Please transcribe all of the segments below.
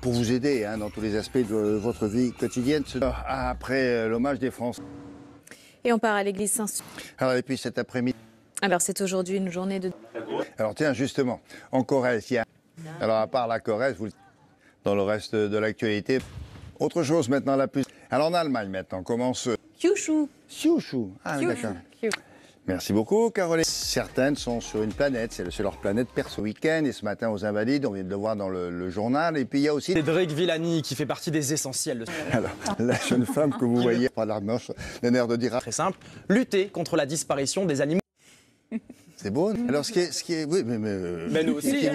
pour vous aider dans tous les aspects de votre vie quotidienne. Après l'hommage des Français. Et on part à l'église Saint. Alors, et puis cet après-midi. Alors c'est aujourd'hui une journée de... Alors tiens, justement, en Corrèze, il y a... Alors à part la Corrèze, dans le reste de l'actualité, autre chose maintenant la plus... Alors en Allemagne maintenant, commence... Kyushu. Kyushu. Ah oui, d'accord. Merci beaucoup, Caroline. Certaines sont sur une planète, c'est leur planète perso. Week-end et ce matin aux Invalides, on vient de le voir dans le journal. Et puis il y a aussi... Cédric Villani qui fait partie des essentiels. Alors, la jeune femme que vous voyez, pas l'air moche, le nerf de dire... Très simple, lutter contre la disparition des animaux. C'est beau. Alors ce qui est... Oui, mais nous aussi.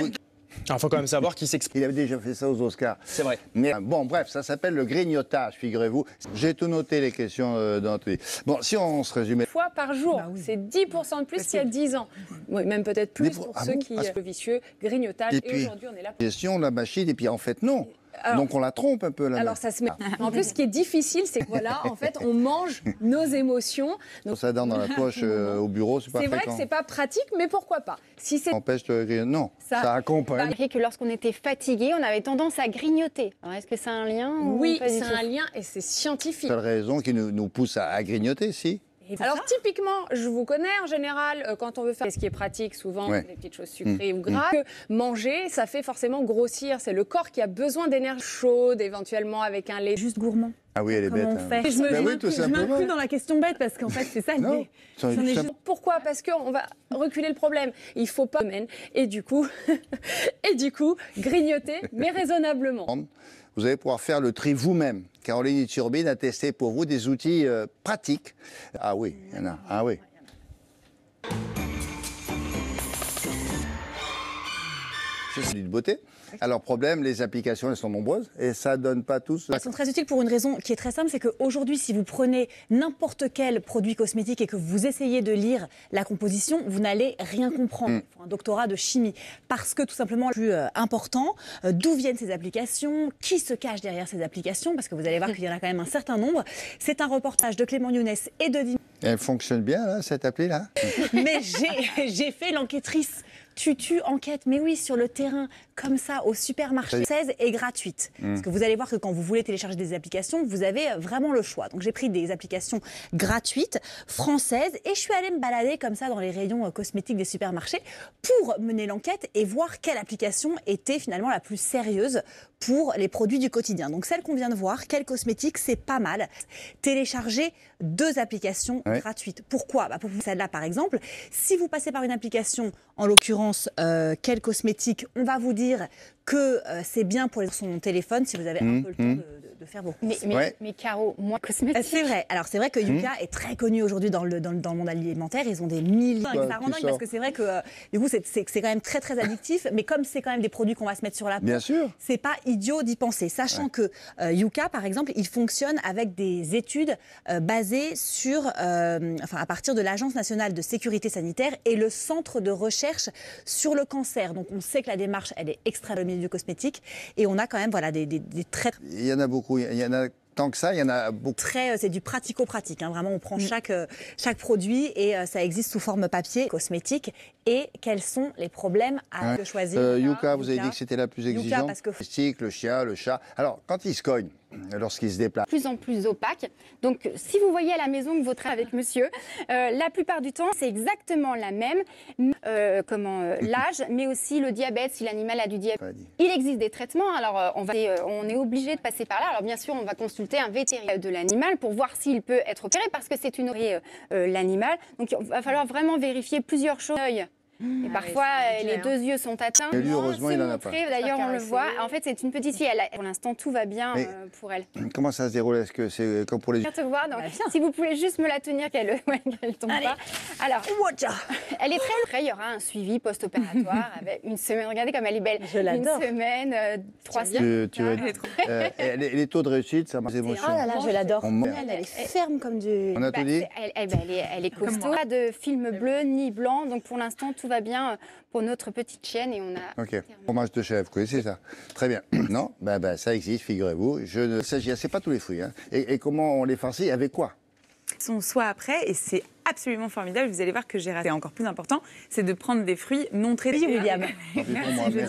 Il faut quand même savoir qui s'exprime. Il avait déjà fait ça aux Oscars. C'est vrai. Mais bon, bref, ça s'appelle le grignotage, figurez-vous. J'ai tout noté, les questions d'entrée. Bon, si on se résumait... Fois par jour, c'est 10% de plus qu'il y a 10 ans. Oui, même peut-être plus pour ceux qui... vicieux, grignotage, et aujourd'hui on est là... Question, la machine, et puis en fait, non. Alors, donc on la trompe un peu là. Alors ça se met. En plus, ce qui est difficile, c'est que voilà, en fait, on mange nos émotions. Donc ça donne dans la poche au bureau, c'est pas fréquent. C'est vrai que c'est pas pratique, mais pourquoi pas? Si c'est empêche de grignoter, non, ça accompagne. Que lorsqu'on était fatigué, on avait tendance à grignoter. Alors est-ce que c'est un lien Oui, c'est un lien et c'est scientifique. C'est la raison qui nous pousse à grignoter, si. Alors typiquement, je vous connais en général, quand on veut faire ce qui est pratique, souvent des petites choses sucrées ou grasses, manger, ça fait forcément grossir. C'est le corps qui a besoin d'énergie chaude, éventuellement avec un lait juste gourmand. Ah oui, elle est bête. Je m'inclus dans la question bête parce qu'en fait c'est ça l'idée. Pourquoi? Parce qu'on va reculer le problème. Il faut pas et du coup grignoter, mais raisonnablement. Vous allez pouvoir faire le tri vous-même. Caroline Iturbide a testé pour vous des outils pratiques. Ah oui, il y en a. Ah oui. C'est de beauté. Alors, problème, les applications, elles sont nombreuses et ça donne pas tous... Elles sont très utiles pour une raison qui est très simple, c'est qu'aujourd'hui, si vous prenez n'importe quel produit cosmétique et que vous essayez de lire la composition, vous n'allez rien comprendre. Il faut un doctorat de chimie. Parce que, tout simplement, le plus important, d'où viennent ces applications, qui se cache derrière ces applications, parce que vous allez voir qu'il y en a quand même un certain nombre. C'est un reportage de Clément Younes et de... Elle fonctionne bien, là, cette appli-là. Mais j'ai fait l'enquêtrice. Tutu enquête, mais oui, sur le terrain, comme ça, au supermarché. 16 est gratuite. Parce que vous allez voir que quand vous voulez télécharger des applications, vous avez vraiment le choix. Donc j'ai pris des applications gratuites, françaises, et je suis allée me balader comme ça dans les rayons cosmétiques des supermarchés pour mener l'enquête et voir quelle application était finalement la plus sérieuse pour les produits du quotidien. Donc celle qu'on vient de voir, quel cosmétique, c'est pas mal. Télécharger 2 applications gratuites. Pourquoi? Pour celle-là, par exemple, si vous passez par une application, en l'occurrence, quel cosmétique, on va vous dire que c'est bien pour son téléphone si vous avez un peu le temps de faire vos courses. Mais Caro, moi, cosmétique... C'est vrai. Alors, c'est vrai que Yuka est très connu aujourd'hui dans le monde alimentaire. Ils ont des milliers... Ça rend dingue parce que c'est vrai que, du coup, c'est quand même très, très addictif. Mais comme c'est quand même des produits qu'on va se mettre sur la peau, c'est pas idiot d'y penser. Sachant que Yuka, par exemple, il fonctionne avec des études basées sur... à partir de l'Agence nationale de sécurité sanitaire et le centre de recherche sur le cancer. Donc, on sait que la démarche, elle est extrêmement du cosmétique et on a quand même des traits. Il y en a beaucoup, il y en a tant que ça, il y en a beaucoup. C'est du pratico-pratique, vraiment on prend chaque produit et ça existe sous forme papier, cosmétique. Et quels sont les problèmes à choisir? Yuka, vous avez dit que c'était la plus exigeante. Parce que... Le chien, le chat. Alors, quand il se cogne, lorsqu'il se déplace. De plus en plus opaque. Donc, si vous voyez à la maison que votre avec monsieur, la plupart du temps, c'est exactement la même. L'âge, mais aussi le diabète, si l'animal a du diabète. Il existe des traitements. Alors, on est obligé de passer par là. Alors, bien sûr, on va consulter un vétérinaire de l'animal pour voir s'il peut être opéré parce que c'est une l'animal. Donc, il va falloir vraiment vérifier plusieurs choses. Et parfois, les 2 yeux sont atteints. Et lui, heureusement, il n'en a pas. D'ailleurs, on le voit. En fait, c'est une petite fille. Pour l'instant, tout va bien pour elle. Comment ça se déroule? Est-ce que c'est comme pour les... Je te voir. Donc, si vous pouvez juste me la tenir, qu'elle tombe pas. Alors, elle est très... Il y aura un suivi post-opératoire avec une semaine. Regardez comme elle est belle. Je l'adore. Une semaine, 3 semaines. Les taux de réussite, ça m'a émotion. Oh là là, je l'adore. Elle est ferme comme du... On a tout dit. Elle est costaud. Pas de film bleu ni blanc. Donc, pour l'instant, tout va bien pour notre petite chienne et on a... Ok, fromage de chèvre, vous connaissez ça? Très bien. Non, ça existe, figurez-vous. C'est pas tous les fruits. Et comment on les farcit? Avec quoi? Ils sont soit après, et c'est absolument formidable. Vous allez voir que j'ai raté. Encore plus important, c'est de prendre des fruits non traités. Oui, William.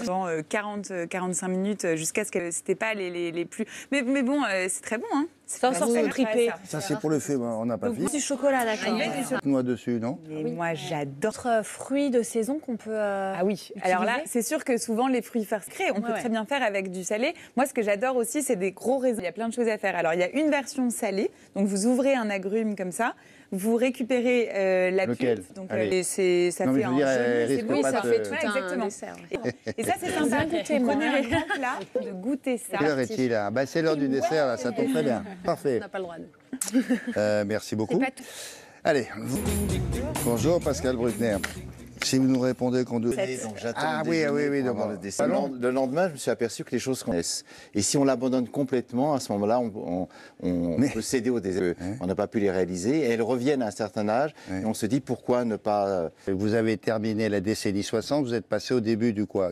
Pendant 40-45 minutes jusqu'à ce que c'était pas les plus. Mais bon, c'est très bon, hein. Ça sort au tripé. Ça, c'est pour le fait, on n'a pas fini. Du chocolat, d'accord. Noix dessus, non? Et moi, j'adore. D'autres fruits de saison qu'on peut. Ah oui, alors là, c'est sûr que souvent les fruits sucrés, on peut très bien faire avec du salé. Moi, ce que j'adore aussi, c'est des gros raisins. Il y a plein de choses à faire. Alors, il y a une version salée, donc vous ouvrez un agrume comme ça, vous récupérez la pulpe, donc ça fait un joli. Oui, ça fait tout exactement. un dessert. Et ça, c'est sympa. Vous prenez un grand plat, de goûter ça. Quelle heure est-il là? C'est l'heure du dessert, là, ça tombe très bien. Parfait. On n'a pas le droit de... Merci beaucoup. Allez, bonjour Pascal Bruckner. Si vous nous répondez qu'on doit... Donc j'attends oui, le décès. Le lendemain, je me suis aperçu que les choses connaissent. Et si on l'abandonne complètement, à ce moment-là, on peut céder au désir. On n'a pas pu les réaliser. Et elles reviennent à un certain âge. Et on se dit pourquoi ne pas... Vous avez terminé la décennie 60, vous êtes passé au début du quoi?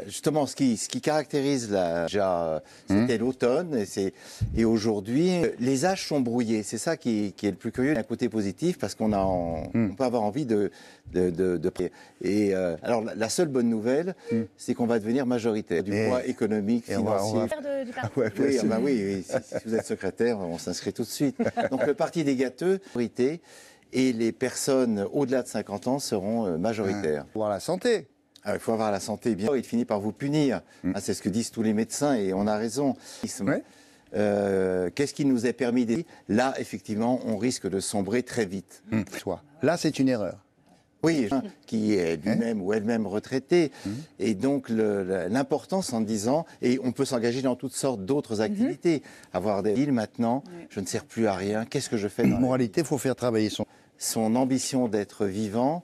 Justement, ce qui caractérise c'était l'automne. Et aujourd'hui, les âges sont brouillés. C'est ça qui est le plus curieux. Il y a un côté positif parce qu'on peut avoir envie de et alors la seule bonne nouvelle, c'est qu'on va devenir majoritaire du poids économique, financier. Oui, si vous êtes secrétaire, on s'inscrit tout de suite. Donc le parti des gâteux, et les personnes au-delà de 50 ans seront majoritaires. Pour avoir la santé. Il faut avoir la santé bien. Il finit par vous punir. C'est ce que disent tous les médecins et on a raison. Qu'est-ce qui nous est permis d'aider? Là, effectivement, on risque de sombrer très vite. Là, c'est une erreur. Oui, qui est lui-même ou elle-même retraitée. Et donc, l'importance en disant, et on peut s'engager dans toutes sortes d'autres activités. Avoir des villes maintenant, je ne sers plus à rien, qu'est-ce que je fais dans moralité, il faut faire travailler son ambition d'être vivant.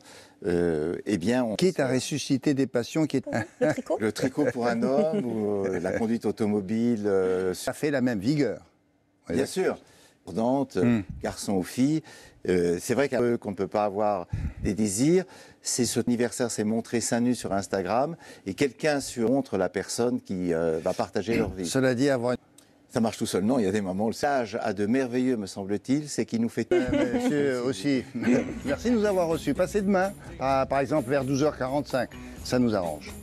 Quitte à ressusciter des passions qui est... Le tricot. Le tricot pour un homme, ou la conduite automobile. Ça fait la même vigueur. Bien sûr. Garçon ou fille. C'est vrai qu'on ne peut pas avoir des désirs. Ce anniversaire s'est montré seins nus sur Instagram et quelqu'un montre la personne qui va partager leur vie. Cela dit, ça marche tout seul, non? Il y a des moments où le sage a de merveilleux, me semble-t-il, c'est qu'il nous fait... Monsieur aussi, merci de nous avoir reçus. Passez demain, par exemple vers 12h45, ça nous arrange.